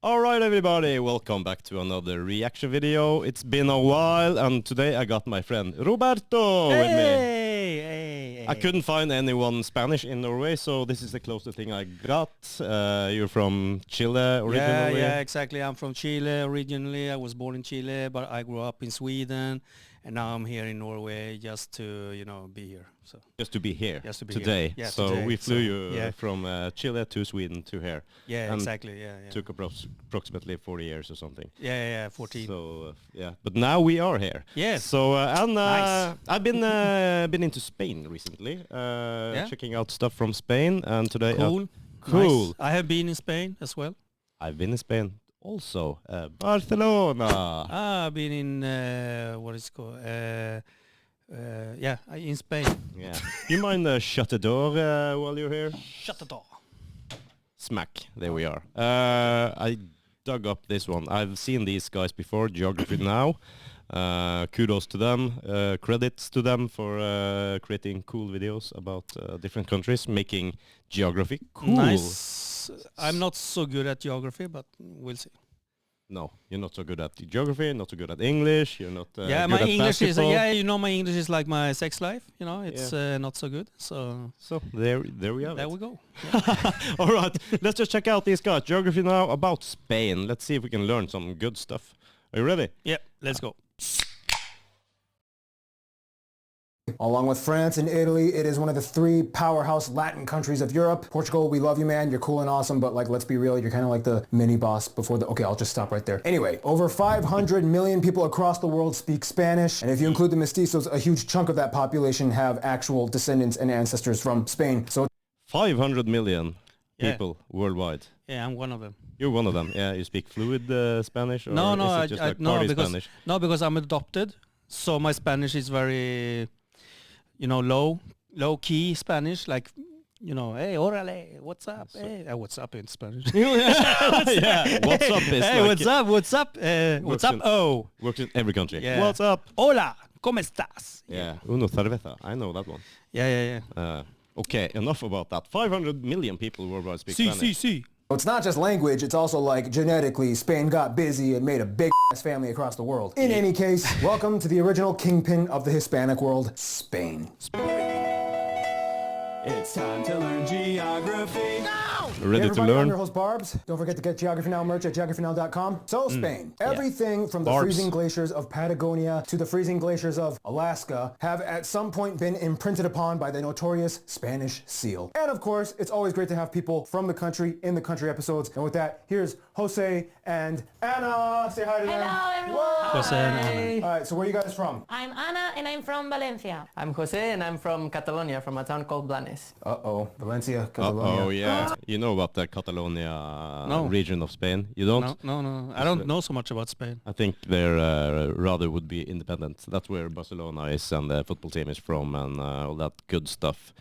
All right, everybody, welcome back to another reaction video. It's been a while, and today I got my friend Roberto with me. Hey. I couldn't find anyone Spanish in Norway, so this is the closest thing I got. You're from Chile originally? Yeah, exactly. I'm from Chile originally. I was born in Chile, but I grew up in Sweden, and now I'm here in Norway just to, be here. So Just to be here just to be today. here. Yeah, so today. we flew you yeah. from Chile to Sweden to here. Yeah, and exactly. Yeah. Took approximately 40 years or something. Yeah, 14. So but now we are here. Yes. So Nice. I've been into Spain recently, checking out stuff from Spain, and today Cool. Cool. Nice. I have been in Spain as well. I've been in Spain also, Barcelona. I've been in what is it called? In Spain. Yeah. You mind shut the door while you're here? Shut the door. Smack. There we are. I dug up this one. I've seen these guys before, Geography Now. Kudos to them. Credits to them for creating cool videos about different countries, making geography cool. Nice. I'm not so good at geography, but we'll see. No, you're not so good at geography, not so good at English, you're not good my at English basketball. my English is like my sex life, it's not so good. So there we have there it. we go. All right, let's just check out these guys. Geography Now about Spain. Let's see if we can learn some good stuff. Are you ready? Yeah, let's go. Along with France and Italy, it is one of the three powerhouse Latin countries of Europe. Portugal, we love you, man. You're cool and awesome, but let's be real. You're kind of like the mini boss before the... Okay, I'll just stop right there. Anyway, over 500 million people across the world speak Spanish. And if you include the mestizos, a huge chunk of that population have actual descendants and ancestors from Spain. So 500 million people worldwide. Yeah, I'm one of them. You're one of them. Yeah, you speak fluid Spanish? Or No, is it just like party Spanish? because I'm adopted. So my Spanish is very... low key Spanish, like, hey, orale, what's up? Hey, what's up in Spanish? Yeah, what's up is hey, like what's up? What's up? Oh, works in every country. Yeah. What's up? Hola, ¿cómo estás? Yeah, uno cerveza. I know that one. Yeah. Okay, enough about that. 500 million people worldwide speak Spanish. Sí. it's not just language, it's also like genetically, Spain got busy and made a big ass family across the world. In any case, welcome to the original kingpin of the Hispanic world, Spain. It's time to learn geography. Ready Hey to everybody, I'm learn? your host Barbs. Don't forget to get Geography Now merch at geographynow.com. So Spain. Everything from the Barbs. freezing glaciers of Patagonia to the freezing glaciers of Alaska have at some point been imprinted upon by the notorious Spanish seal. And of course, it's always great to have people from the country in the country episodes. And with that, here's Jose and Anna. Say hi to them. Hello, everyone. Jose and Anna. All right, so where are you guys from? I'm Anna and I'm from Valencia. I'm Jose and I'm from Catalonia, from a town called Blanes. Uh-oh, Valencia, Catalonia. Oh yeah. You know about the Catalonia region of Spain? You don't? No. I don't know so much about Spain. I think they're rather would be independent. That's where Barcelona is and the football team is from and all that good stuff.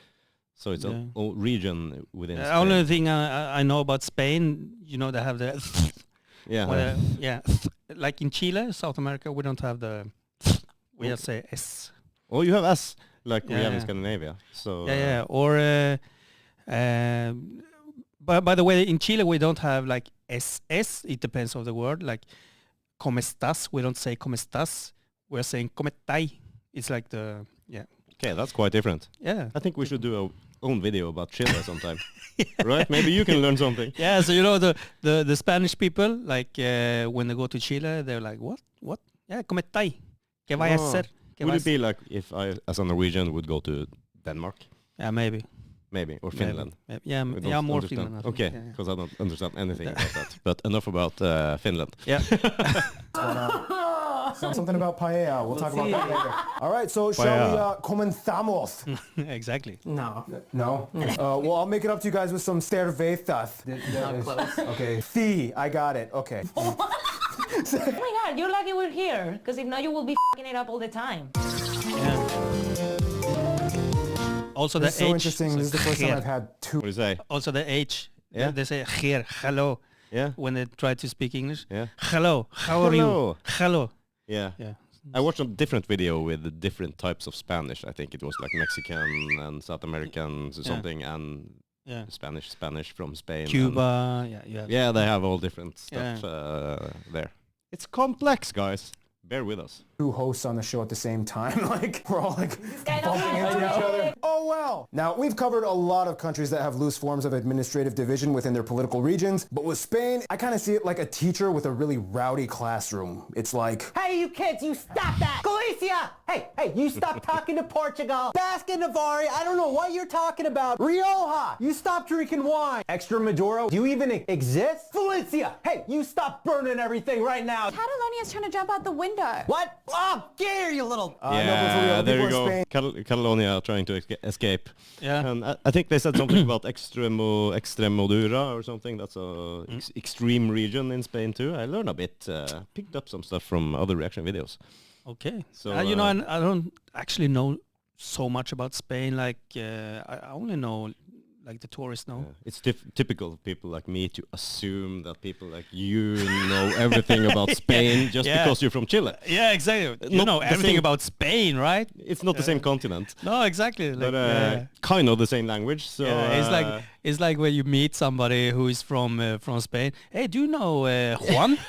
So it's a region within The Spain. only thing I know about Spain, they have the... like in Chile, South America, we don't have the... We just say S. Oh, you have S, like we have in Yeah. Scandinavia. So Or... But by the way, in Chile we don't have like SS. It depends on the word. Like "Cómo estás?" We don't say "Cómo estás?" We're saying "Cómo estáis?" It's like the Okay, that's quite different. Yeah. I think we should do our own video about Chile sometime. Right? Maybe you can learn something. Yeah. So the Spanish people, like when they go to Chile, they're like, what? Yeah, ¿Cómo estáis? ¿Qué vais a hacer? ¿Qué Would vais it be like if I, as a Norwegian, would go to Denmark? Yeah, maybe. Maybe, or Finland. Maybe. Yeah, I don't more understand. Finland. I think. Okay, Yeah. because I don't understand anything about that. But enough about Finland. Yeah. Something about paella. We'll talk about that later. All right, so shall we comenzamos? Exactly. No, No? Well, I'll make it up to you guys with some cervezas. not close. Okay. Sí, I got it. Okay. Oh my God, you're lucky we're here, because if not, you will be f***ing it up all the time. Yeah. Also This is the so H. interesting. This is the first time I've had two. What do you say? Also the H. Yeah. They say here, hello. Yeah? When they try to speak English. Yeah? Hello. How are Hello. you? Hello. Yeah. Yeah. I watched a different video with the different types of Spanish. I think it was like Mexican and South American or something, and Yeah. Spanish from Spain. Cuba. Yeah. You have Yeah, they have all different stuff Yeah. there. It's complex, guys. Bear with us. Two hosts on the show at the same time. Like, we're all like guy knows bumping how to into each do other. it. Oh, well. Now, we've covered a lot of countries that have loose forms of administrative division within their political regions. But with Spain, I kind of see it like a teacher with a really rowdy classroom. It's like, Hey, you kids, you stop that! Galicia! Hey, you stop talking to Portugal! Basque and Navarre, I don't know what you're talking about! Rioja! You stop drinking wine! Extremadura, do you even exist? Valencia! Hey, you stop burning everything right now! Catalonia's trying to jump out the window. What? Oh, get here, you little... no, but for real, the there you people go. in Spain, Catalonia trying to escape. Yeah. And I think they said something about Extremadura or something. That's a extreme region in Spain too. I learned a bit, picked up some stuff from other reaction videos. Okay. So, You know, I don't actually know so much about Spain. Like, I only know, like, the tourists know. It's typical of people like me to assume that people like you know everything about Spain just Yeah. because you're from Chile. Yeah, exactly. You Not know the everything same- about Spain, right? It's not the same continent, No, exactly. Like, but kind of the same language. So yeah, it's like when you meet somebody who is from Spain. Hey, do you know Juan?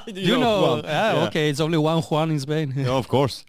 do you know? Juan? Yeah, okay. It's only one Juan in Spain. Yeah, of course.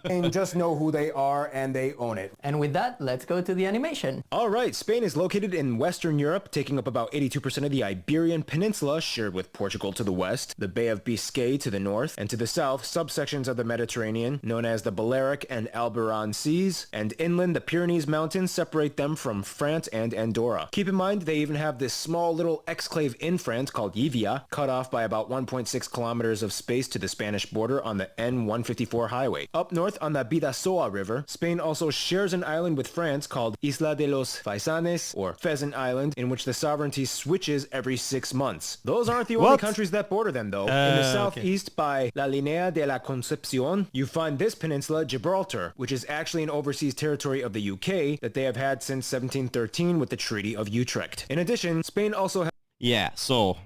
and just know who they are and they own it. And with that, let's go to the animation. All right, Spain is located in Western Europe, taking up about 82% of the Iberian Peninsula, shared with Portugal to the west, the Bay of Biscay to the north, and to the south, subsections of the Mediterranean, known as the Balearic and Alboran Seas, and inland, the Pyrenees Mountains separate them from France and Andorra. Keep in mind, they even have this small little exclave in France called Yvia, cut off by about 1.6 kilometers of space to the Spanish border on the N154 highway. Up north on the Bidasoa River, Spain also shares an island with France called Isla de los Faisanes, or Pheasant Island, in which the sovereignty switches every 6 months. Those aren't the only What? countries that border them, though. In the Okay. southeast by La Linea de la Concepcion, you find this peninsula, Gibraltar, which is actually an overseas territory of the UK that they have had since 1713 with the Treaty of Utrecht. In addition, Spain also has Yeah. So,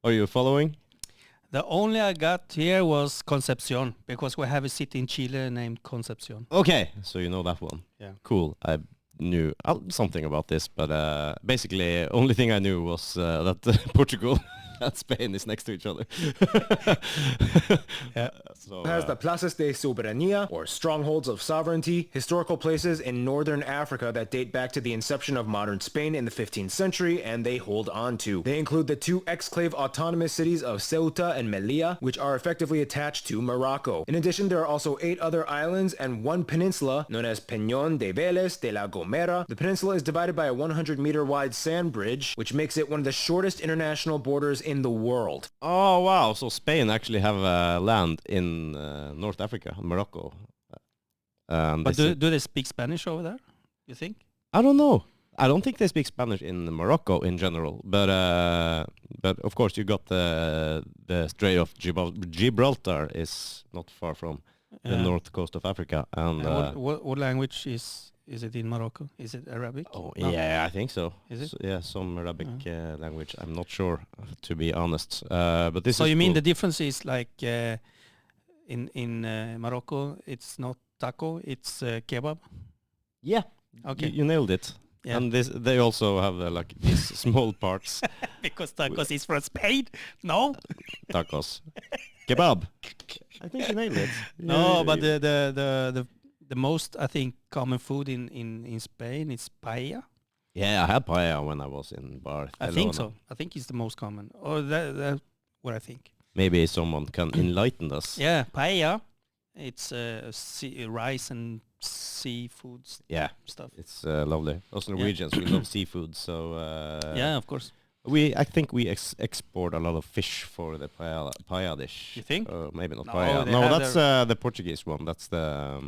are you following? The only I got here was Concepcion, because we have a city in Chile named Concepcion. Okay, so you know that one. Yeah. Cool. I knew something about this, but basically, only thing I knew was that Portugal and Spain is next to each other. Yeah. So, has the Plazas de Soberanía, or strongholds of sovereignty, historical places in northern Africa that date back to the inception of modern Spain in the 15th century, and they hold on to. They include the two exclave autonomous cities of Ceuta and Melilla, which are effectively attached to Morocco. In addition, there are also 8 other islands and one peninsula known as Peñón de Vélez de la Gomera. The peninsula is divided by a 100-meter wide sand bridge, which makes it one of the shortest international borders in the world. oh wow! So Spain actually have land in North Africa, Morocco. But do they speak Spanish over there, you think? I don't know. I don't think they speak Spanish in Morocco in general, but of course you got the Strait of Gibraltar is not far from the Yeah. north coast of Africa, and And what language is it in Morocco? Is it Arabic? oh No. yeah, I think so. Is it? So, yeah, some Arabic language. I'm not sure, to be honest. But this So is you mean cool. the difference is like in Morocco, it's not taco, it's kebab? Yeah, Okay. you nailed it. Yeah. And they also have like these small parts, Because tacos is from Spain? No? tacos, kebab. I think you nailed it. No, Yeah, but the most, I think, common food in Spain is paella. yeah, I had paella when I was in Barcelona. I think so. I think it's the most common. Or that's what I think. Maybe someone can enlighten us. Yeah, paella. It's rice and seafood Yeah, stuff. it's lovely. Us Norwegians, we love seafood, so Yeah, of course. I think we export a lot of fish for the paella dish. You think? Maybe not No, paella. they No, have that's the Portuguese one. That's the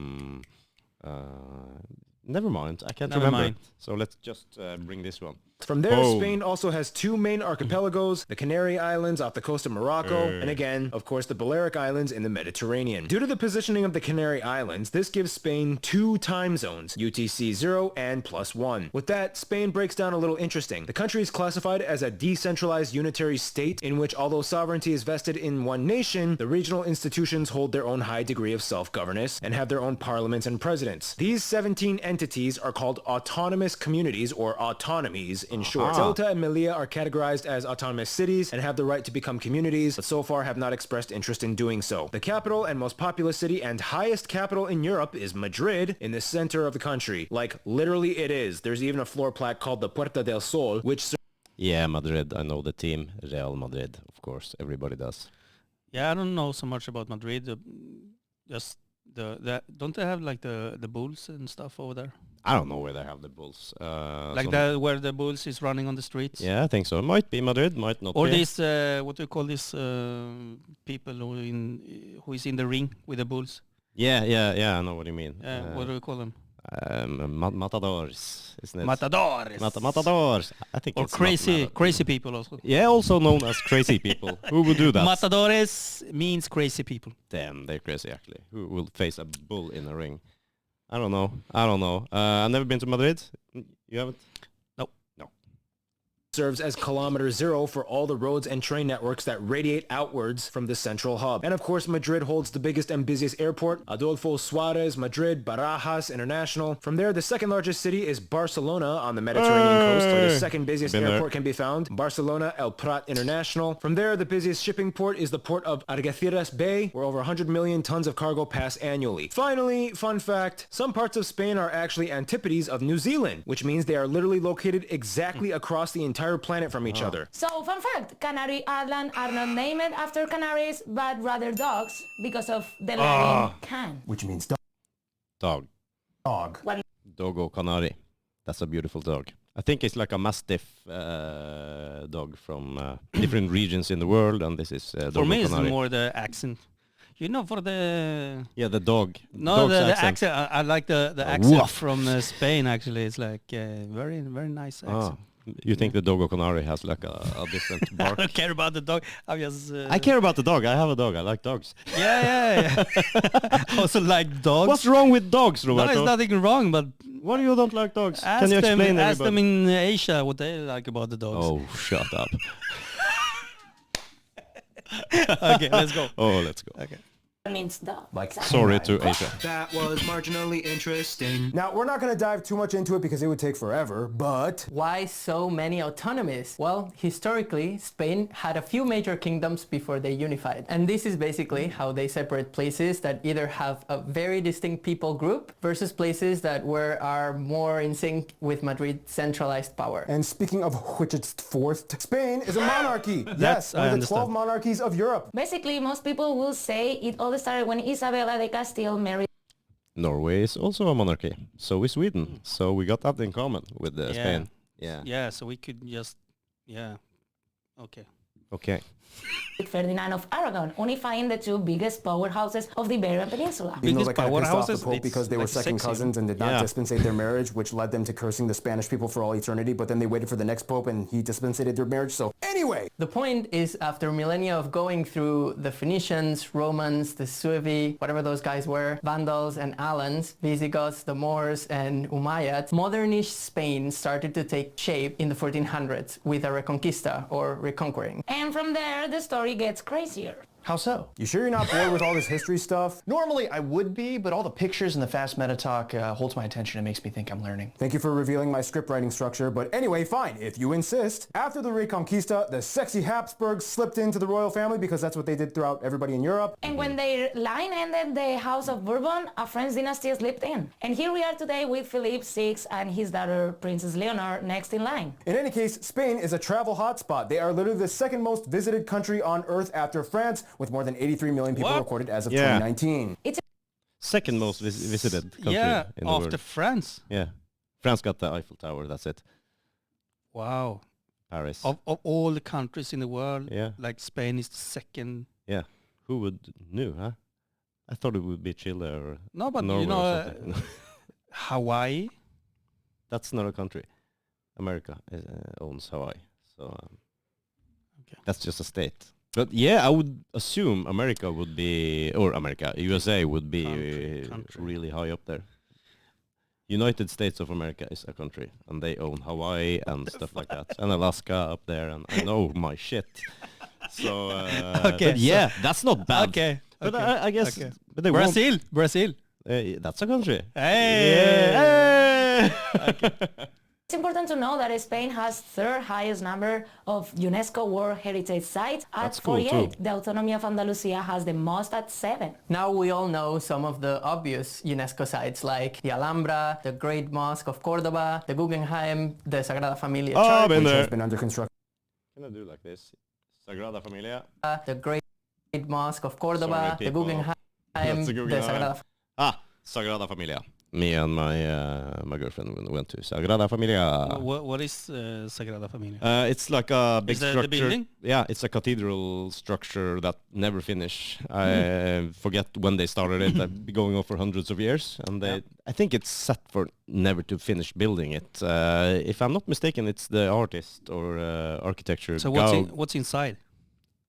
never mind. I can't Never remember. mind. So let's just bring this one. From there, Boom. Spain also has two main archipelagos, the Canary Islands off the coast of Morocco, and again, of course, the Balearic Islands in the Mediterranean. Due to the positioning of the Canary Islands, this gives Spain two time zones, UTC 0 and +1. With that, Spain breaks down a little interesting. The country is classified as a decentralized unitary state in which, although sovereignty is vested in one nation, the regional institutions hold their own high degree of self-governance and have their own parliaments and presidents. These 17 entities are called autonomous communities or autonomies in short. Ceuta and Melilla are categorized as autonomous cities and have the right to become communities, but so far have not expressed interest in doing so. The capital and most populous city and highest capital in Europe is Madrid, in the center of the country. Like, literally it is. There's even a floor plaque called the Puerta del Sol, which Yeah, Madrid. I know the team. Real Madrid, of course. Everybody does. Yeah, I don't know so much about Madrid. Just don't they have like the bulls and stuff over there? I don't know where they have the Bulls. Like that where the bulls is running on the streets? Yeah, I think so. It might be Madrid, might not Or be. these what do you call these people who is in the ring with the bulls? Yeah, I know what you mean. What do we call them? Matadors, isn't it? Matadores. Matadors. I think Or it's not crazy people also. Yeah, also known as crazy people. Who would do that? Matadores means crazy people. Damn, they're crazy actually. Who will face a bull in a ring? I don't know. I've never been to Madrid. You haven't? serves as kilometer zero for all the roads and train networks that radiate outwards from the central hub. And of course, Madrid holds the biggest and busiest airport, Adolfo Suarez Madrid Barajas International. From there, the second largest city is Barcelona on the Mediterranean coast, where the second busiest airport can be found, Barcelona El Prat International. From there, the busiest shipping port is the port of Algeciras Bay, where over 100 million tons of cargo pass annually. Finally, fun fact, some parts of Spain are actually antipodes of New Zealand, which means they are literally located exactly across the entire planet from each other. So, fun fact, Canary Islands are not named after canaries, but rather dogs, because of the Latin can. Which means dog. Dog. Dog. Dogo Canary. That's a beautiful dog. I think it's like a Mastiff dog from different regions in the world, and this is Dogo For me, it's Canary. more the accent. You know, for the... Yeah, the dog. No, Dog's the accent. I like the accent woof. from Spain, actually. It's like very, very nice accent. You think the Dogo Canary has like a different I bark? don't care about the dog. I'm just... I care about the dog. I have a dog. I like dogs. Yeah. I also like dogs. What's wrong with dogs, Roberto? No, there's nothing wrong, but... Why do you don't like dogs? Ask Can you them, explain ask them everybody? in Asia what they like about the dogs. Oh, shut up. Okay, let's go. Oh, let's go. Okay. Means dog. Like, Sorry to Asia. That was marginally interesting. now, we're not going to dive too much into it because it would take forever, but Why so many autonomies? Well, historically, Spain had a few major kingdoms before they unified. And this is basically how they separate places that either have a very distinct people group versus places that are more in sync with Madrid's centralized power. and speaking of which it's fourth, Spain is a monarchy. Yes, I one of the 12 understand. monarchies of Europe. Basically, most people will say it all started when Isabella de Castile married Norway is also a monarchy. So is Sweden. So we got that in common with Yeah. Spain. Yeah. Yeah, so we could just... Yeah. Okay. Okay. Ferdinand of Aragon, unifying the two biggest powerhouses of the Iberian Peninsula. Even though they Biggest kind of pissed off the powerhouses, Pope it's because they were like second sexy. cousins and did not Yeah. dispensate their marriage, which led them to cursing the Spanish people for all eternity, but then they waited for the next Pope and he dispensated their marriage. So anyway, The point is, after millennia of going through the Phoenicians, Romans, the Suevi, whatever those guys were, Vandals and Alans, Visigoths, the Moors, and Umayyads, modernish Spain started to take shape in the 1400s with a Reconquista, or reconquering. And from there, the story gets crazier. How so? you sure you're not bored with all this history stuff? Normally I would be, but all the pictures and the fast meta talk holds my attention and makes me think I'm learning. Thank you for revealing my script writing structure, but anyway, fine, if you insist. After the Reconquista, the sexy Habsburgs slipped into the royal family because that's what they did throughout everybody in Europe. And when their line ended, the House of Bourbon, a French dynasty slipped in. And here we are today with Philippe VI and his daughter, Princess Leonor, next in line. In any case, Spain is a travel hotspot. They are literally the second most visited country on earth after France, with more than 83 million people What? recorded as of Yeah. 2019. Second most visited country Yeah, in the after world. France. Yeah. France got the Eiffel Tower, that's it. Wow. Paris. Of all the countries in the world, Yeah. like Spain is the second. Yeah. Who would knew, huh? I thought it would be Chile or No, but Norway you know, or something. Hawaii. That's not a country. America owns Hawaii. So Okay. that's just a state. But yeah, I would assume America would be, or USA would be Country. really high up there. United States of America is a country, and they own Hawaii and stuff like that, and Alaska up there, and I know my shit. So, Okay, but yeah, that's not bad. Okay. But okay. I guess, Okay. but they won't. Brazil. That's a country. Hey. Yeah. It's important to know that Spain has third highest number of UNESCO World Heritage Sites at That's cool 48. too. The Autonomy of Andalusia has the most at 7. Now we all know some of the obvious UNESCO sites like the Alhambra, the Great Mosque of Cordoba, the Guggenheim, the Sagrada Familia Oh, Church, been Which there. has been under construction. Can I do like this? Sagrada Familia. the Great Mosque of Cordoba, Sorry, the people. Guggenheim, That's the the Guggenheim. Sagrada Sagrada Familia. Me and my girlfriend went to Sagrada Familia. What is Sagrada Familia? It's like a big Is that the structure. building? Yeah, it's a cathedral structure that never finished. I forget when they started it. I've been going on for hundreds of years, and I think it's set for never to finish building it. If I'm not mistaken, it's the artist or architecture. So what's inside?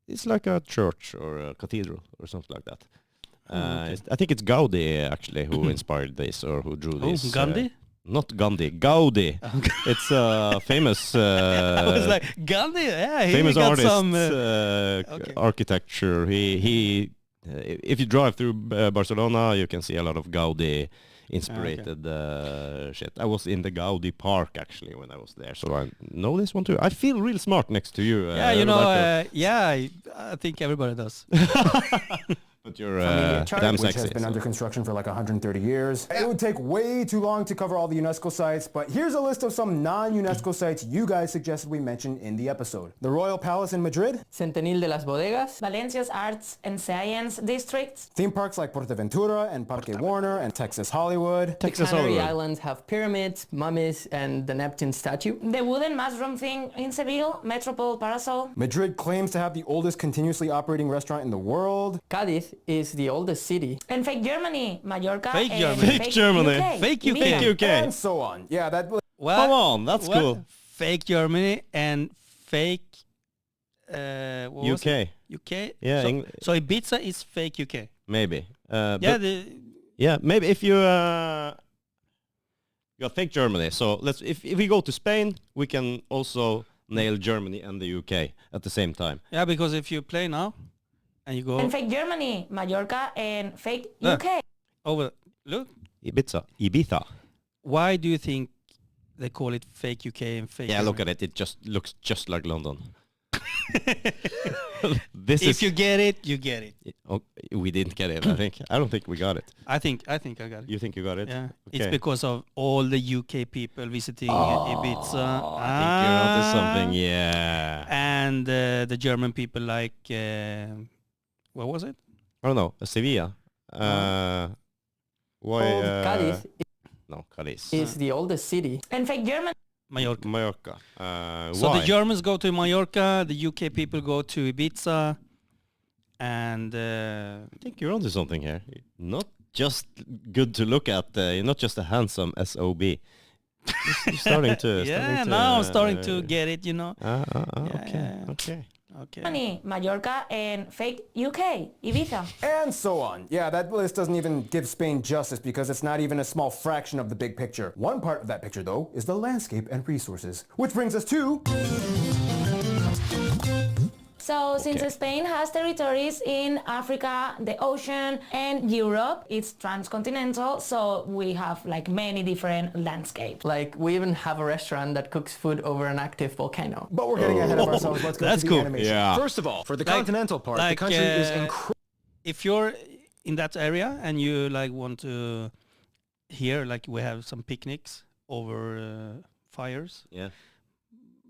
It's like a church or a cathedral or something like that. Okay. I think it's Gaudi actually who inspired this or who drew Oh, this. Gandhi? Not Gandhi, Gaudi. It's a famous I was like, Gandhi? Yeah, he famous got artist some... okay. Architecture. He if you drive through Barcelona, you can see a lot of Gaudi inspired shit. I was in the Gaudi Park actually when I was there, so I know this one too. I feel real smart next to you. yeah, you know, Roberto. I think everybody does. But you're Chart, damn which sexy. has been so. under construction for like 130 years. It would take way too long to cover all the UNESCO sites, but here's a list of some non-UNESCO sites you guys suggested we mention in the episode. The Royal Palace in Madrid, Centenil de las Bodegas, Valencia's Arts and Science Districts. theme parks like Portaventura and Parque Warner and Texas Hollywood. the Texas Canary Hollywood. Islands have pyramids, mummies, and the Neptune statue. The wooden mushroom thing in Seville, Metropole Parasol. Madrid claims to have the oldest continuously operating restaurant in the world. Cádiz is the oldest city. And fake Germany, Mallorca. Fake and Germany. Fake Germany. UK. Fake UK. Ibiza. Fake UK. And so on. Yeah, that... Well, Come on, that's well, cool. Fake Germany and fake... what was UK. it? UK? Yeah, So, Eng- so Ibiza is fake UK. Maybe. Yeah, but yeah, maybe if you got fake Germany. So if we go to Spain, we can also nail Germany and the UK at the same time. yeah, because if you play now and you go And fake Germany, Mallorca, and fake Look. UK. over, look, Ibiza. why do you think they call it fake UK and fake Yeah, look Germany? at it. It just looks just like London. This If is. you get it, you get it. Oh, we didn't get it. I don't think we got it. I think I got it. You think you got it? Yeah, Okay. it's because of all the UK people visiting Ibiza. I think you're onto something. Yeah. And the German people like, what was it? I don't know. Sevilla. Why? Old Cádiz No, Cadiz. is the oldest city. And fake Germany. Mallorca. Mallorca. So why? the Germans go to Mallorca, the UK people go to Ibiza, and I think you're onto something here. Not just good to look at. You're not just a handsome SOB. You're starting to. yeah, now I'm starting to get it. You know. Okay. yeah. Okay. Okay. Germany, Mallorca, and fake UK, Ibiza. And so on. Yeah, that list doesn't even give Spain justice because it's not even a small fraction of the big picture. One part of that picture, though, is the landscape and resources. Which brings us to... So since Spain has territories in Africa, the ocean, and Europe, it's transcontinental, so we have like many different landscapes. Like, we even have a restaurant that cooks food over an active volcano. But we're getting ahead of ourselves. Let's go That's to the cool. animation. Yeah. First of all, for the Like- continental part, the like, country is incredible. If you're in that area and you like want to here, like we have some picnics over fires. Yeah.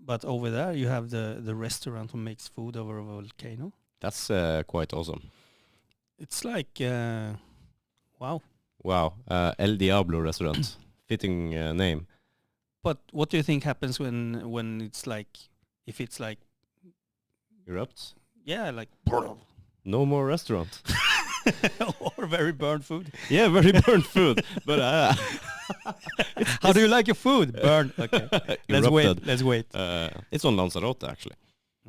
But over there, you have the restaurant who makes food over a volcano. That's quite awesome. It's like, wow. Wow. El Diablo restaurant. Fitting name. But what do you think happens when it's like, if it's like, Erupts. yeah, like, No more restaurant. or very burnt food? Yeah, very burnt food. But How do you like your food? Burn. Okay. Let's wait. Erupted. Let's wait. It's on Lanzarote, actually.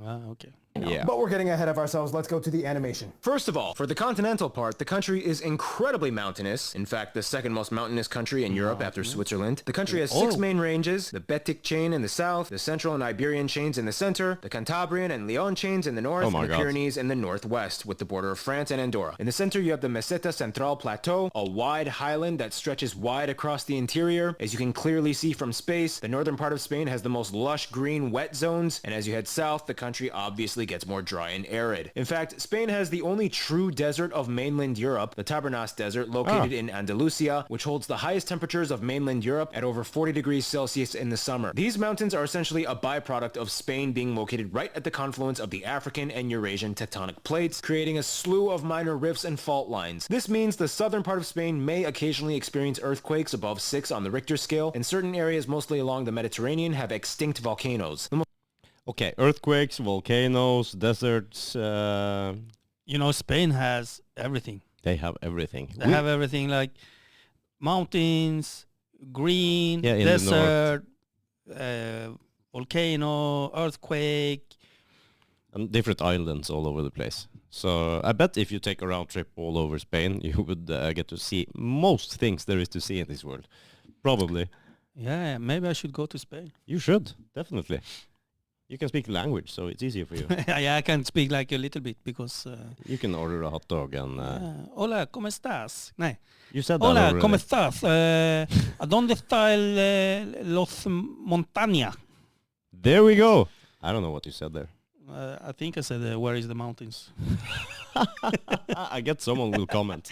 Okay. Yeah. But we're getting ahead of ourselves. Let's go to the animation. First of all, for the continental part, the country is incredibly mountainous. In fact, the second most mountainous country in Europe after Switzerland. The country has 6 main ranges: the Betic chain in the south, the Central and Iberian chains in the center, the Cantabrian and Leon chains in the north, Oh my and the God. Pyrenees in the northwest, with the border of France and Andorra. In the center, you have the Meseta Central Plateau, a wide highland that stretches wide across the interior. As you can clearly see from space, the northern part of Spain has the most lush green wet zones, and as you head south, the country obviously gets more dry and arid. In fact, Spain has the only true desert of mainland Europe, the Tabernas Desert, located in Andalusia, which holds the highest temperatures of mainland Europe at over 40 degrees Celsius in the summer. These mountains are essentially a byproduct of Spain being located right at the confluence of the African and Eurasian tectonic plates, creating a slew of minor rifts and fault lines. This means the southern part of Spain may occasionally experience earthquakes above 6 on the Richter scale, and certain areas mostly along the Mediterranean have extinct volcanoes. Okay, earthquakes, volcanoes, deserts. Spain has everything. They have everything. They have everything like mountains, green, Yeah, in the desert, volcano, earthquake. And different islands all over the place. So I bet if you take a round trip all over Spain, you would get to see most things there is to see in this world. Probably. Yeah, maybe I should go to Spain. You should, definitely. You can speak the language, so it's easier for you. Yeah, I can speak like a little bit because... You can order a hot dog and... Hola, ¿cómo estás? Nej. You said that Hola, already. ¿cómo estás? ¿A dónde está los montañas? There we go. I don't know what you said there. I think I said, where is the mountains? I get someone will comment.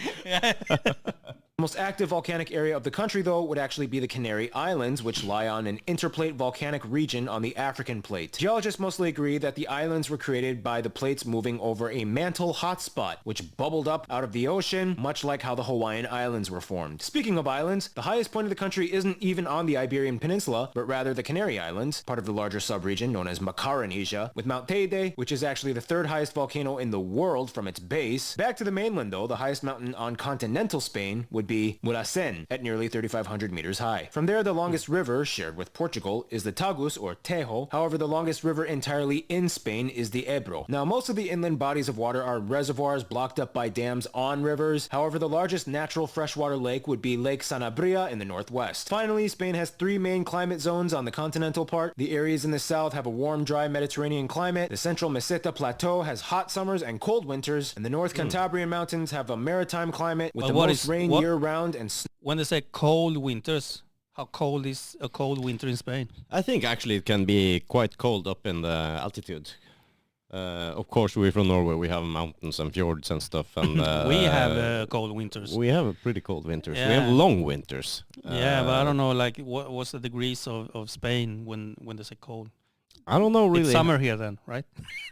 The most active volcanic area of the country, though, would actually be the Canary Islands, which lie on an interplate volcanic region on the African plate. Geologists mostly agree that the islands were created by the plates moving over a mantle hotspot, which bubbled up out of the ocean, much like how the Hawaiian Islands were formed. Speaking of islands, the highest point of the country isn't even on the Iberian Peninsula, but rather the Canary Islands, part of the larger subregion known as Macaronesia, with Mount Teide, which is actually the 3rd highest volcano in the world from its base. Back to the mainland, though, the highest mountain on continental Spain would be Mulhacén at nearly 3,500 meters high. From there, the longest river, shared with Portugal, is the Tagus or Tejo. However, the longest river entirely in Spain is the Ebro. Now, most of the inland bodies of water are reservoirs blocked up by dams on rivers. However, the largest natural freshwater lake would be Lake Sanabria in the northwest. Finally, Spain has 3 main climate zones on the continental part. The areas in the south have a warm, dry Mediterranean climate. The central Meseta Plateau has hot summers and cold winters, and the North Cantabrian Mountains have a maritime climate with the most rain year-round and when they say cold winters, how cold is a cold winter in Spain? I think actually it can be quite cold up in the altitude. Of course, we're from Norway. We have mountains and fjords and stuff. And we have cold winters. We have pretty cold winters. Yeah. We have long winters. Yeah, but I don't know, like, what's the degrees of Spain when they say cold? I don't know really. It's summer here then, right?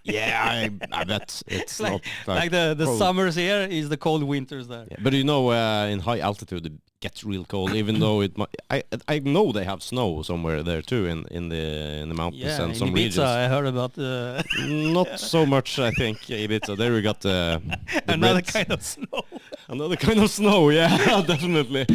Yeah, I bet it's like, not like the summers here is the cold winters there. Yeah, but you know, in high altitude it gets real cold. Even though it might, I know they have snow somewhere there too in the mountains and some Ibiza, regions. I heard about the not so much, I think. Ibiza. There we got the another Brits. kind of snow. Another kind of snow, yeah, definitely.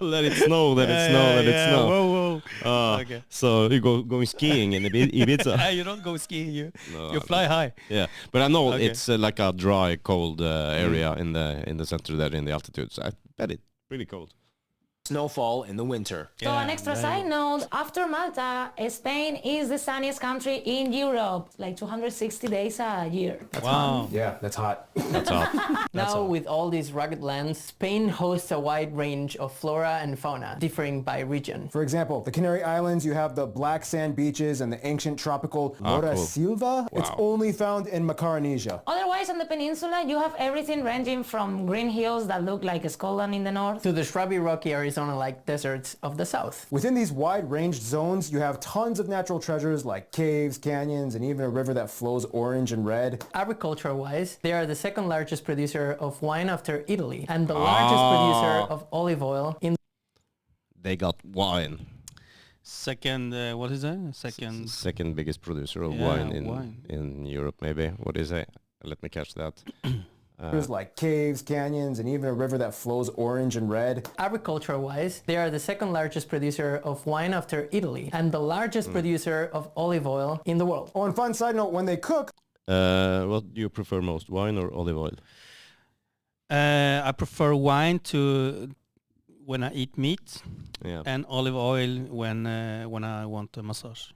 Let it snow, let it snow, let it snow. Whoa. Okay. So you going skiing in Ibiza? You don't go skiing, you No, fly high. Yeah, but I know Okay. it's like a dry, cold area in the center there in the altitude. So I bet it's pretty cold. snowfall in the winter. So an extra side note, after Malta, Spain is the sunniest country in Europe, like 260 days a year. That's Wow. hot. Yeah, that's hot. That's hot. Now, with all these rugged lands, Spain hosts a wide range of flora and fauna, differing by region. For example, the Canary Islands, you have the black sand beaches and the ancient tropical Mora cool. Silva. It's Wow. only found in Macaronesia. Otherwise, on the peninsula, you have everything ranging from green hills that look like Scotland in the north To the shrubby, rocky Arizona-like deserts of the south. Within these wide-ranged zones, you have tons of natural treasures like caves, canyons, and even a river that flows orange and red. Agriculture-wise, they are the second largest producer of wine after Italy and the largest producer of olive oil in They got wine. Second, what is that? Second biggest producer of Yeah, wine wine. in Europe, maybe. What is it? Let me catch that. There's like caves, canyons, and even a river that flows orange and red. Agriculture-wise, they are the second largest producer of wine after Italy and the largest producer of olive oil in the world. Oh, and fun side note, when they cook, What do you prefer most, wine or olive oil? I prefer wine to when I eat meat, Yeah. and olive oil when I want a massage.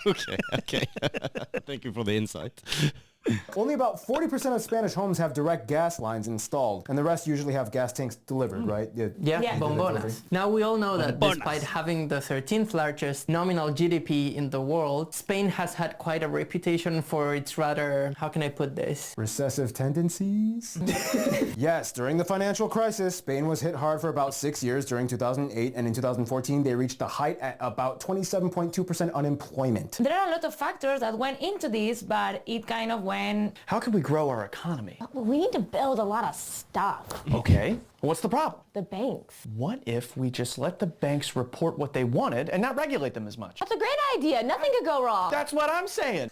Okay. Thank you for the insight. only about 40% of Spanish homes have direct gas lines installed, and the rest usually have gas tanks delivered, right? Yeah, Yeah. bombonas. Now we all know that Bombonas. despite having the 13th largest nominal GDP in the world, Spain has had quite a reputation for its rather, how can I put this? Recessive tendencies? Yes, during the financial crisis, Spain was hit hard for about 6 years during 2008, and in 2014 they reached a height at about 27.2% unemployment. There are a lot of factors that went into this, but it kind of went, How can we grow our economy? We need to build a lot of stuff. Okay. What's the problem? The banks. What if we just let the banks report what they wanted and not regulate them as much? That's a great idea. Nothing could go wrong. That's what I'm saying.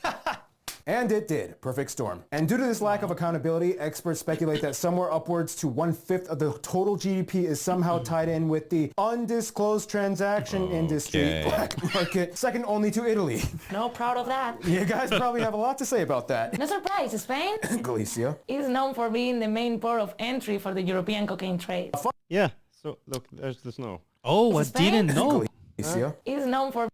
And it did. Perfect storm. And due to this lack of accountability, experts speculate that somewhere upwards to 1/5 of the total GDP is somehow tied in with the undisclosed transaction industry black market, second only to Italy. no, proud of that. You guys probably have a lot to say about that. No surprise, Spain Galicia. is known for being the main port of entry for the European cocaine trade. Yeah. So look, there's the snow. Oh, I Spain? didn't know. Galicia. Is known for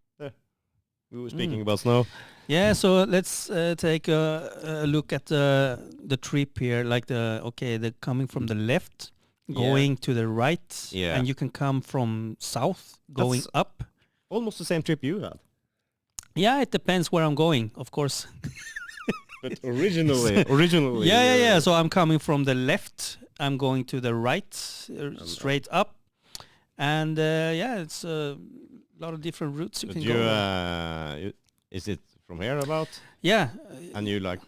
We were speaking about snow. Yeah, so let's take a look at the trip here. Like they're coming from the left, going to the right, Yeah. and you can come from south, going That's- up. Almost the same trip you had. Yeah, it depends where I'm going, of course. But originally. Yeah. So I'm coming from the left. I'm going to the right, straight up, and it's a lot of different routes you But can you, go. is it from here about? Yeah, And you like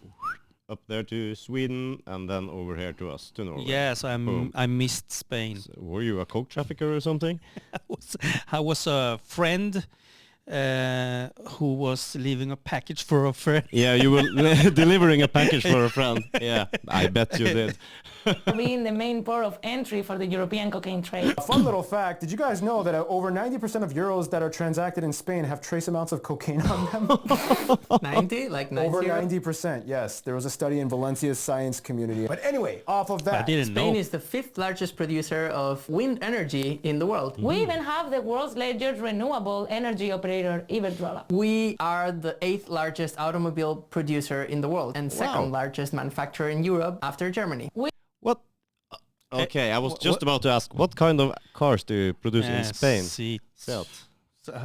up there to Sweden and then over here to us, to Norway. yes, Boom. I missed Spain. So were you a coke trafficker or something? I was a friend who was leaving a package for a friend. Yeah, you were delivering a package for a friend. Yeah, I bet you did. being the main port of entry for the European cocaine trade. A fun little fact, did you guys know that over 90% of euros that are transacted in Spain have trace amounts of cocaine on them? 90? Like 90? Over 90%, yes. There was a study in Valencia's science community. But anyway, off of I that. didn't Spain know. is the 5th largest producer of wind energy in the world. We even have the world's largest renewable energy operator, Iberdrola. We are the 8th largest automobile producer in the world and second largest manufacturer in Europe after Germany. What? Okay, I was just about to ask, what kind of cars do you produce in Spain? Seat. Seat.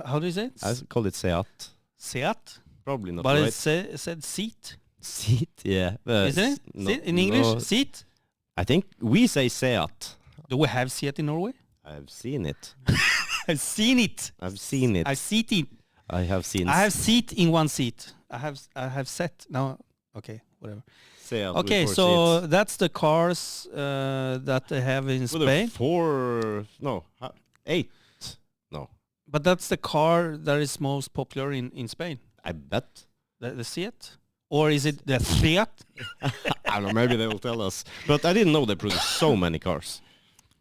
How do you say it? I call it Seat. Seat? Probably not But right. it said seat. Seat, yeah. Isn't it? Seat in English? no. Seat? I think we say Seat. Do we have seat in Norway? I've seen it. I've seen it. I've seen it. I've seat in. I have seen. I have seat in one seat. I have set. No. Okay. Whatever. Seat with Okay. 4 So seats. that's the cars that they have in Well, there are Spain. 8. No, But that's the car that is most popular in Spain. I bet. The Seat? Or is it the Fiat? I don't know, maybe they will tell us. But I didn't know they produce so many cars.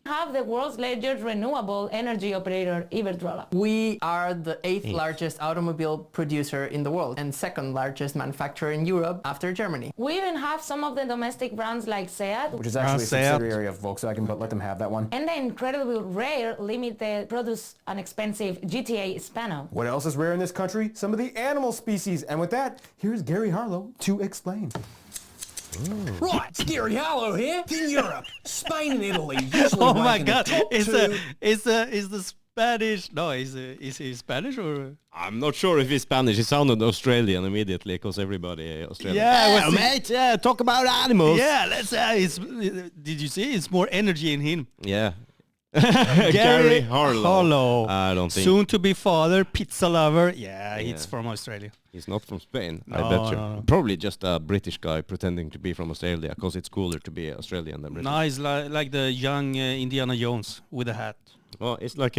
Have the world's largest renewable energy operator, Iberdrola. We are the 8th largest automobile producer in the world and second largest manufacturer in Europe after Germany. We even have some of the domestic brands like Seat Which is actually a Seat. subsidiary of Volkswagen, but let them have that one. and the incredibly rare limited produce an expensive GTA Spano. What else is rare in this country? Some of the animal species. And with that, here's Gary Harlow to explain. Right, it's Gary Harlow here. In Europe, Spain and Italy usually Oh my rank in the God! top Is two. the Spanish? No, is he Spanish or? I'm not sure if he's Spanish. He sounded Australian immediately because everybody Australian. Yeah, mate. Yeah, talk about animals. Yeah, let's say did you see? It's more energy in him. Yeah. Gary Harlow. I don't think Soon to be father, pizza lover. Yeah, he's Yeah. from Australia. he's not from Spain. I No, bet you. no, no. Probably just a British guy pretending to be from Australia because it's cooler to be Australian than British. No, he's like the young Indiana Jones with a hat. Well, it's like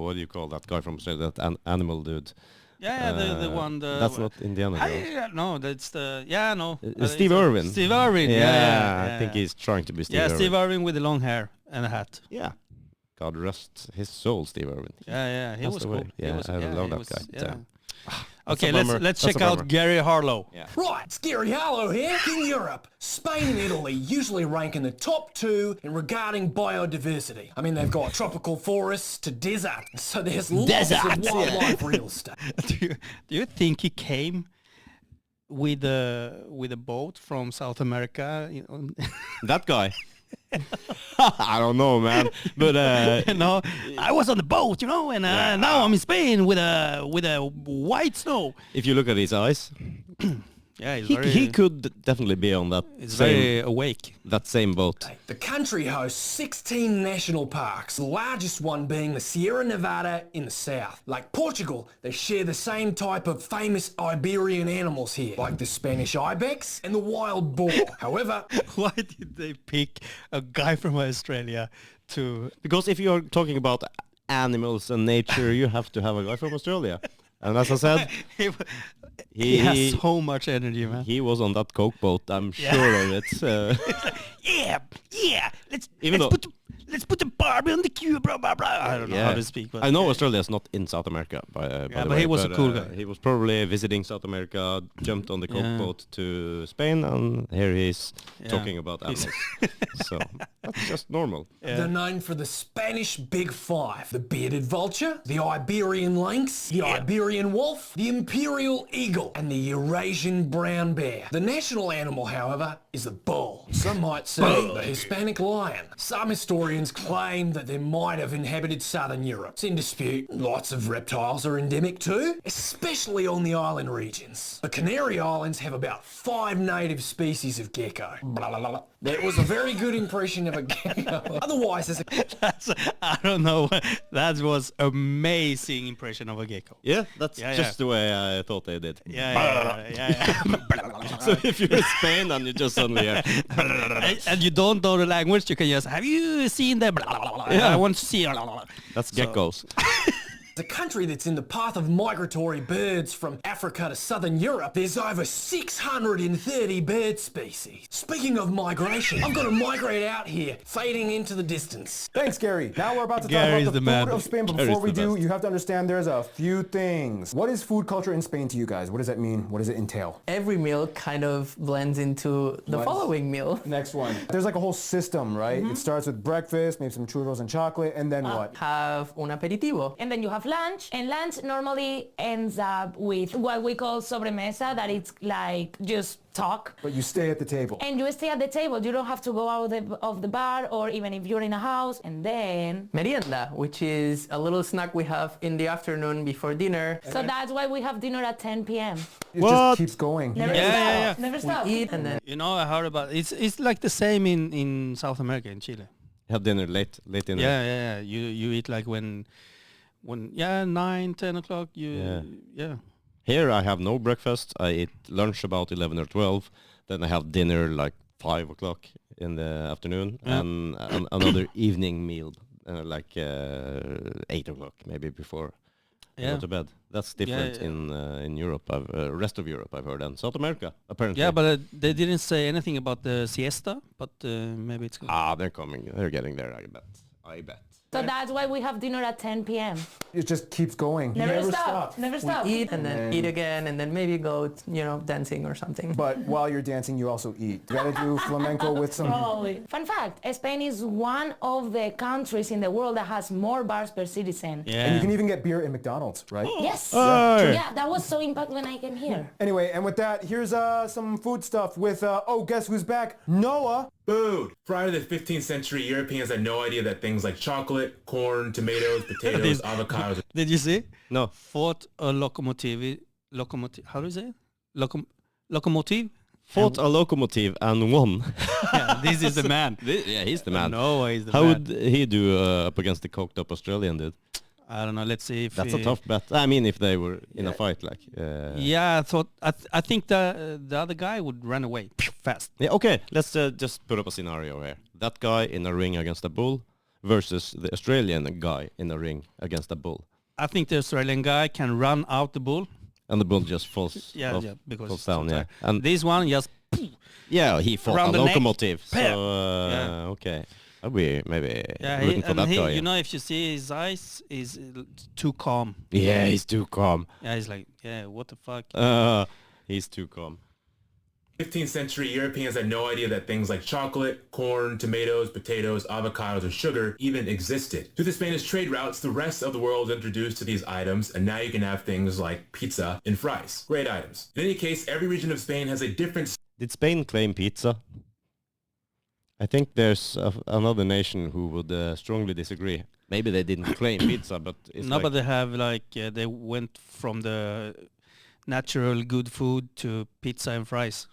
what do you call that guy from Australia? That animal dude. Yeah, the one. That's not Indiana Jones. No, that's the no. Steve Irwin. Steve Irwin. Yeah, I think he's trying to be Steve Irwin. Yeah, Steve Irwin with the long hair and a hat. Yeah. God rest his soul, Steve Irwin. Yeah, he was cool. Yeah, I love that guy. Yeah. Yeah. Okay, let's check out Gary Harlow. Yeah. Right, it's Gary Harlow here. In Europe, Spain and Italy usually rank in the top 2 in regarding biodiversity. I mean, they've got tropical forests to desert, so there's lots of wildlife real estate. Do you think he came with a boat from South America? You know? That guy. I don't know, man. But no, I was on the boat, you know, and now I'm in Spain with a white snow. If you look at his eyes, yeah, he could definitely be on that. He's very awake. That same boat. The country hosts 16 national parks, the largest one being the Sierra Nevada in the south. Like Portugal, they share the same type of famous Iberian animals here, like the Spanish ibex and the wild boar. However, why did they pick a guy from Australia to... Because if you're talking about animals and nature, you have to have a guy from Australia. And as I said, he has so much energy, man. He was on that Coke boat, I'm sure of it. Let's put the Barbie on the cube, blah, blah, blah. I don't know how to speak. But I know Australia is not in South America, by the way. But he was a cool guy. He was probably visiting South America, jumped on the Coke boat to Spain, and here he is talking about animals. So that's just normal. they're known for the Spanish Big Five: the bearded vulture, the Iberian lynx, the Iberian wolf, the imperial eagle, and the Eurasian brown bear. The national animal, however, is the bull. Some might say the Hispanic lion. Some historians claim that they might have inhabited southern Europe. It's in dispute. Lots of reptiles are endemic too, especially on the island regions. The Canary Islands have about 5 native species of gecko. Blah, blah, blah. That was a very good impression of a gecko. Otherwise, there's I don't know. That was amazing impression of a gecko. Yeah, that's just the way I thought they did. Yeah. So if you're in Spain and you just suddenly... and you don't know the language, you can just, have you seen the... I want to see... That's geckos. a country that's in the path of migratory birds from Africa to southern Europe. There's over 630 bird species. Speaking of migration, I've got to migrate out here, fading into the distance. Thanks, Gary. Now we're about to talk about the food of Spain, but before we do, you have to understand there's a few things. What is food culture in Spain to you guys? What does that mean? What does it entail? Every meal kind of blends into the following meal. Next one. There's like a whole system, right? It starts with breakfast, maybe some churros and chocolate, and then what? Have un aperitivo. And then you have lunch, and lunch normally ends up with what we call sobremesa, that it's like just talk. But you stay at the table. And you stay at the table. You don't have to go out of the bar, or even if you're in a house. And then... Merienda, which is a little snack we have in the afternoon before dinner. So that's why we have dinner at 10 p.m. It just keeps going. Never stop. Never stop. We eat and then... You know, I heard about it. It's like the same in South America, in Chile. Have dinner late dinner. Yeah. You eat like when 9, 10 o'clock. Yeah. Here I have no breakfast. I eat lunch about 11 or 12. Then I have dinner like 5 o'clock in the afternoon, and another evening meal like 8 o'clock maybe before I go to bed. That's different in Europe. Rest of Europe I've heard, and South America apparently. Yeah, but they didn't say anything about the siesta, but maybe it's good. They're coming. They're getting there. I bet. So that's why we have dinner at 10 p.m. It just keeps going. Never stop. Never stop. We eat and then eat again, and then maybe go, dancing or something. But while you're dancing, you also eat. You gotta do flamenco with some... Probably. Fun fact, Spain is one of the countries in the world that has more bars per citizen. Yeah. And you can even get beer in McDonald's, right? Yes. Oh. Yeah, that was so impactful when I came here. Anyway, and with that, here's some food stuff with, guess who's back? Noah. Food. Prior to the 15th century, Europeans had no idea that things like chocolate, corn, tomatoes, potatoes, avocados... Did you see? No. Fought a locomotive. How do you say it? Locomotive? Fought a locomotive and won. Yeah, this is the man. He's the man. No, he's the How man. would he do up against the coked up Australian dude? I don't know. Let's see if That's a tough bet. I mean, if they were in a fight, like. Yeah, I think the other guy would run away fast. Yeah. Okay. Let's just put up a scenario here. That guy in a ring against a bull versus the Australian guy in a ring against a bull. I think the Australian guy can run out the bull. And the bull just falls. Yeah, because falls it's down. too Yeah, tight. and This one just he fought around a the neck. locomotive. So Yeah. okay, I'll be maybe yeah. rooting for that guy. You know, if you see his eyes, is too calm. Yeah, he's too calm. Yeah, he's like, yeah, what the fuck. He's too calm. 15th century Europeans had no idea that things like chocolate, corn, tomatoes, potatoes, avocados, or sugar even existed. Through the Spanish trade routes, the rest of the world was introduced to these items, and now you can have things like pizza and fries. Great items. In any case, every region of Spain has a different... Did Spain claim pizza? I think there's another nation who would strongly disagree. Maybe they didn't claim pizza, but it's but they have they went from the natural good food to pizza and fries.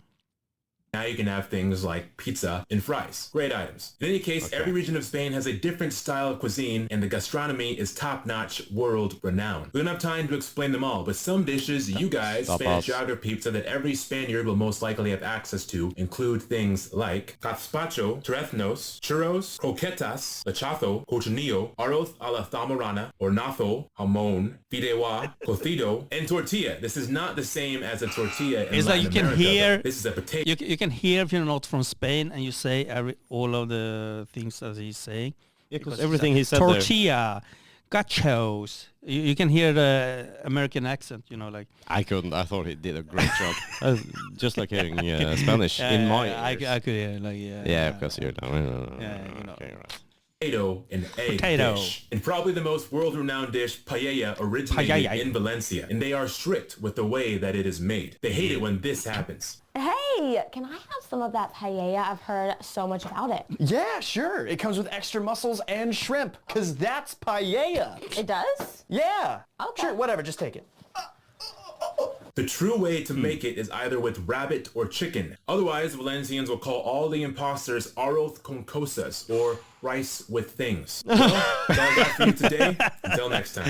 Now you can have things like pizza and fries. Great items. In any case, every region of Spain has a different style of cuisine, and the gastronomy is top-notch, world-renowned. We don't have time to explain them all, but some dishes you guys, Spanish geography pizza, that every Spaniard will most likely have access to include things like gazpacho, torreznos, churros, croquetas, lechazo, cochinillo, arroz a la zamorana, hornazo, jamón, fideuá, cocido, and tortilla. This is not the same as a tortilla in It's Latin like you can America, hear... though. This is a potato. You can hear if you're not from Spain and you say all of the things that he's saying. Yeah, because everything he said tortilla, gachos. You can hear the American accent, you know, like... I couldn't. I thought he did a great job. Just like hearing Spanish in my ears. I could hear, like, Yeah, because you're... you know. Okay, right. Potato and egg dish. And probably the most world-renowned dish, paella, originated in Valencia. And they are strict with the way that it is made. They hate it when this happens. Hey, can I have some of that paella? I've heard so much about it. Yeah, sure. It comes with extra mussels and shrimp, because that's paella. It does? Yeah. Okay. Sure, whatever, just take it. The true way to make it is either with rabbit or chicken. Otherwise, Valencians will call all the imposters arroz con cosas, or rice with things. Well, that's all I got for you today. Until next time.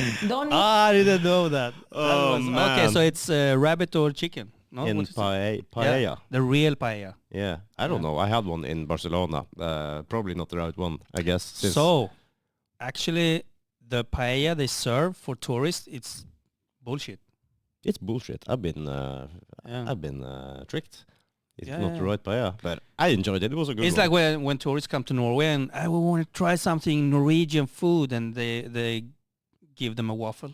I didn't know that. Oh, man. Okay, so it's rabbit or chicken. No? In paella. Yeah, the real paella. Yeah, I don't know. I had one in Barcelona. Probably not the right one, I guess. So, actually, the paella they serve for tourists, it's bullshit. It's bullshit. I've been tricked. It's not the right paella, but I enjoyed it. It was a good one. It's like when tourists come to Norway and I want to try something Norwegian food, and they give them a waffle.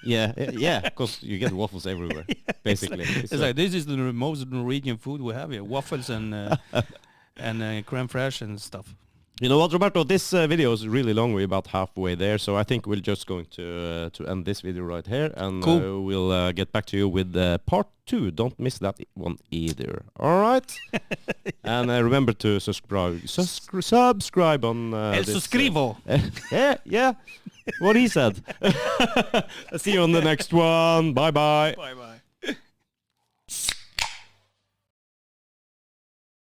yeah, because you get waffles everywhere, basically. It's like, this is the most Norwegian food we have here: waffles and creme fraiche and stuff. You know what, Roberto? This video is really long. We're about halfway there, so I think we're just going to end this video right here, and we'll get back to you with part 2. Don't miss that one either. All right? And remember to subscribe. Subscribe on El suscribo. Yeah. What he said. See you on the next one. Bye-bye. Bye-bye.